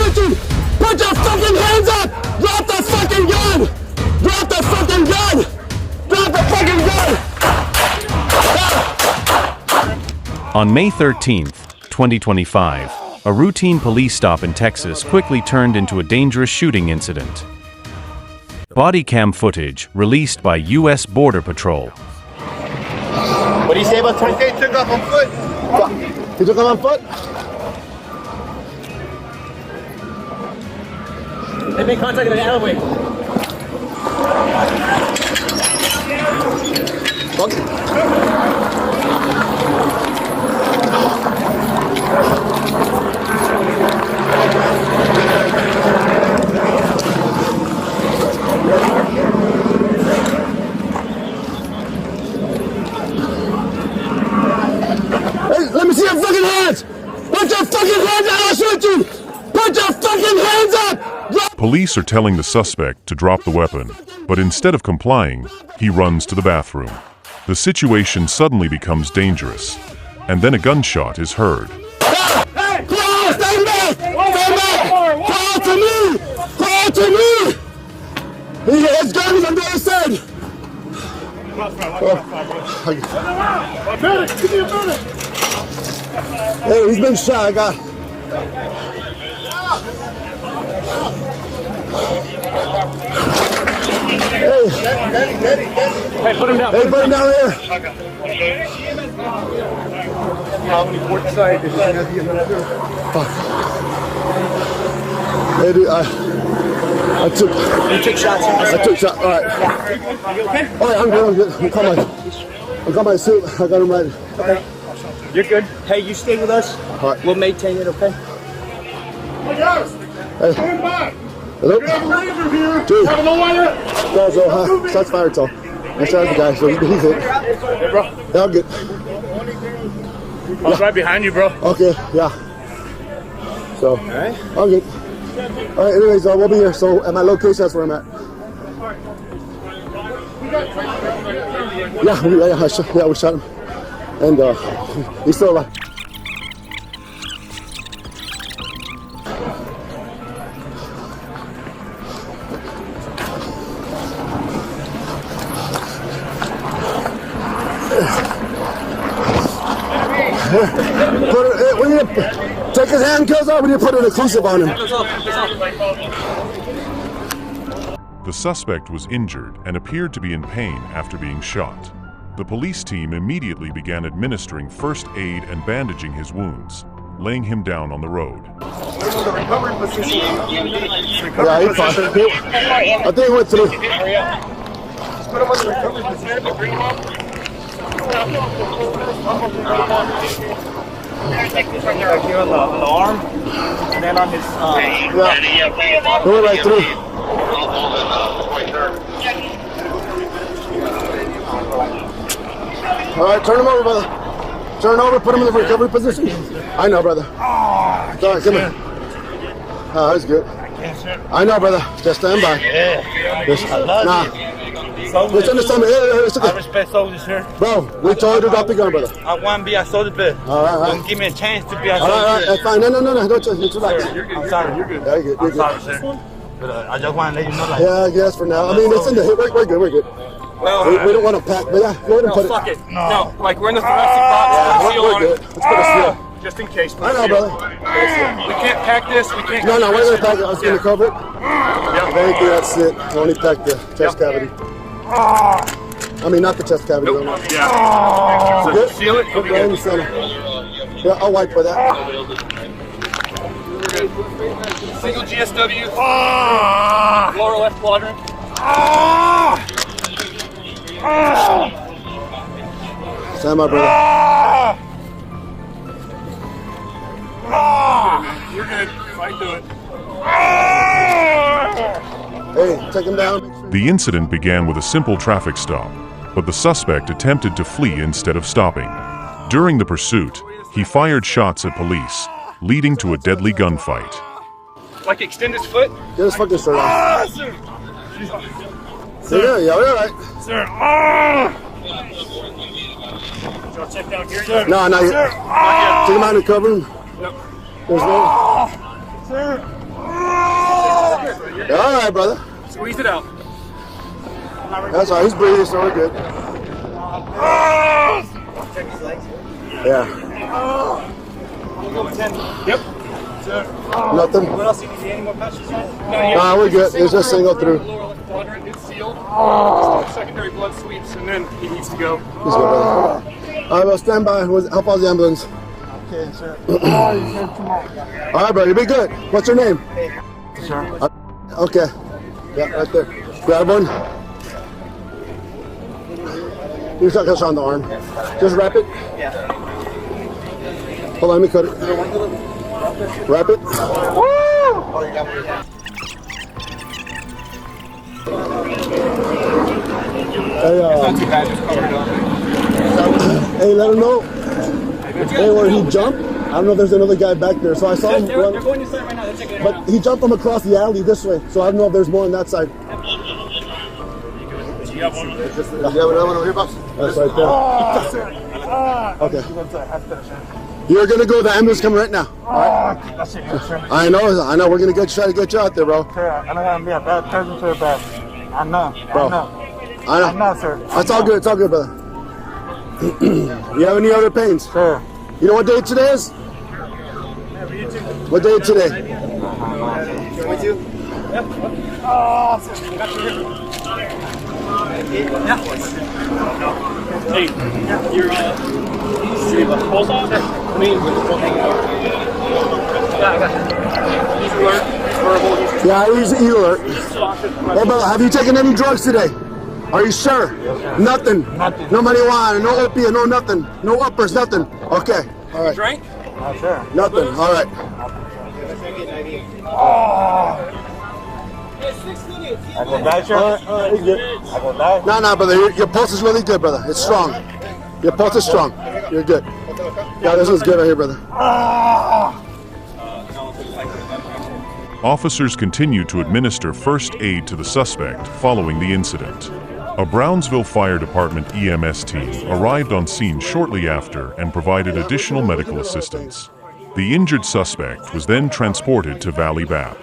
shoot you! Put your fucking hands up! Drop the fucking gun! Drop the fucking gun! Drop the fucking gun! On May 13th, 2025, a routine police stop in Texas quickly turned into a dangerous shooting incident. Bodycam footage released by U.S. Border Patrol. What do you say about 20? He took off on foot. He took off on foot? They made contact in an alleyway. Fuck. Hey, let me see your fucking hands! Put your fucking hands up! I'll shoot you! Put your fucking hands up! Police are telling the suspect to drop the weapon, but instead of complying, he runs to the bathroom. The situation suddenly becomes dangerous, and then a gunshot is heard. Hey! Crawl! Stand back! Stand back! Crawl to me! Crawl to me! His gun is on the other side! Medic! Give me a medic! Hey, he's been shot. I got... Hey, put him down. Hey, put him down here. How many ports side is that? Hey, dude, I took... You took shots. I took shots. All right. Yeah. You okay? All right, I'm good. I'm good. I got my suit. I got him right. Okay. You're good. Hey, you stay with us. All right. We'll maintain it, okay? Hey. Stand by! Hello? We have a ranger here! Dude. Have no idea! Guys, shots fired, so. I shot the guy, so he's hit. Hey, bro. Yeah, I'm good. I was right behind you, bro. Okay, yeah. So, I'm good. All right, anyways, we'll be here. So, at my location, that's where I'm at. Yeah, we shot him. And he's still alive. We need to take his handcuffs off. We need to put an occlusive on him. The suspect was injured and appeared to be in pain after being shot. The police team immediately began administering first aid and bandaging his wounds, laying him down on the road. Yeah, he's fine. I think he went through. Like here on the arm, and then on his Yeah, he went right through. All right, turn him over, brother. Turn over, put him in the recovery position. I know, brother. All right, come here. Oh, that's good. I know, brother. Just stand by. Yeah. Just, I love nah. you. Just understand me. It's okay. I respect soldiers here. Bro, we told you to drop the gun, brother. I want to be a soldier, but All right. don't give me a chance to be a All soldier. right, that's fine. No. Don't relax. Sir, you're good. I'm sorry. You're good. Yeah, you're good. I'm sorry, sir. But I just want to let you know, like, Yeah, I guess for now. I mean, it's in the hip. We're good. We're good. Well, We don't want to pack, but yeah, go ahead and put it. fuck it. No, like we're in the thoracic box. We're good. Let's put a seal. Just in case. I know, brother. We can't pack this. We can't. No, we're gonna pack it. I was gonna cover it. If anything, that's it. I only packed the chest cavity. I mean, not the chest cavity. Nope. Yeah. So good? Seal it. Put it right in the center. Yeah, I'll wipe for that. Single GSW. Lower left quadrant. Stand by, brother. You're good. Fight through it. Hey, take him down. The incident began with a simple traffic stop, but the suspect attempted to flee instead of stopping. During the pursuit, he fired shots at police, leading to a deadly gunfight. Like extend his foot. Get his fucking shirt off. Sir. Yeah, we're all right. Sir. Y'all check down here. Sir. No, not yet. Take him out and cover him. Nope. There's no. Sir. right, brother. Squeeze it out. That's all right. He's breathing, so we're good. Check his legs. Yeah. Go with 10. Yep. Nothing. What else do you need? Any more patches? Nah, we're good. It's just single through. Lower left quadrant is sealed. Secondary blood sweeps, and then he needs to go. He's good, brother. All right, well, stand by. Help out the ambulance. Okay, sir. All right, bro. You'll be good. What's your name? Sir. Okay. Yeah, right there. Grab one. You're not gonna on the arm. Just wrap it. Yeah. Hold on, let me cut it. Wrap it. Hey, hey, let him know. Hey, where he jumped. I don't know if there's another guy back there. So I saw him run. They're going inside right now. They're checking it But out. he jumped from across the alley this way. So I don't know if there's more on that side. You have one. You have another one over here, boss? That's right there. Okay. You're gonna go. The ambulance coming right now. That's it, yes, sir. I know. We're gonna try to get you out there, bro. Sir, I'm not gonna be a bad person, sir, but I know. Bro. I know, sir. It's all good. It's all good, brother. You have any other pains? Sir. You know what day today is? What day is today? Hey, you're pulse off? I mean, yeah, I got you. He's alert. He's verbal. He's Yeah, he's alert. exhausted. Hey, brother, have you taken any drugs today? Are you sure? Nothing. Nothing. No marijuana, no opiate, no nothing. No uppers, nothing. Okay. All right. Drank? No, sir. Nothing. All right. I go die, sir. All right, he's good. I go die. No, brother. Your pulse is really good, brother. It's strong. Your pulse is strong. You're good. Yeah, this one's good right here, brother. Officers continued to administer first aid to the suspect following the incident. A Brownsville Fire Department EMS team arrived on scene shortly after and provided additional medical assistance. The injured suspect was then transported to Valley BAP.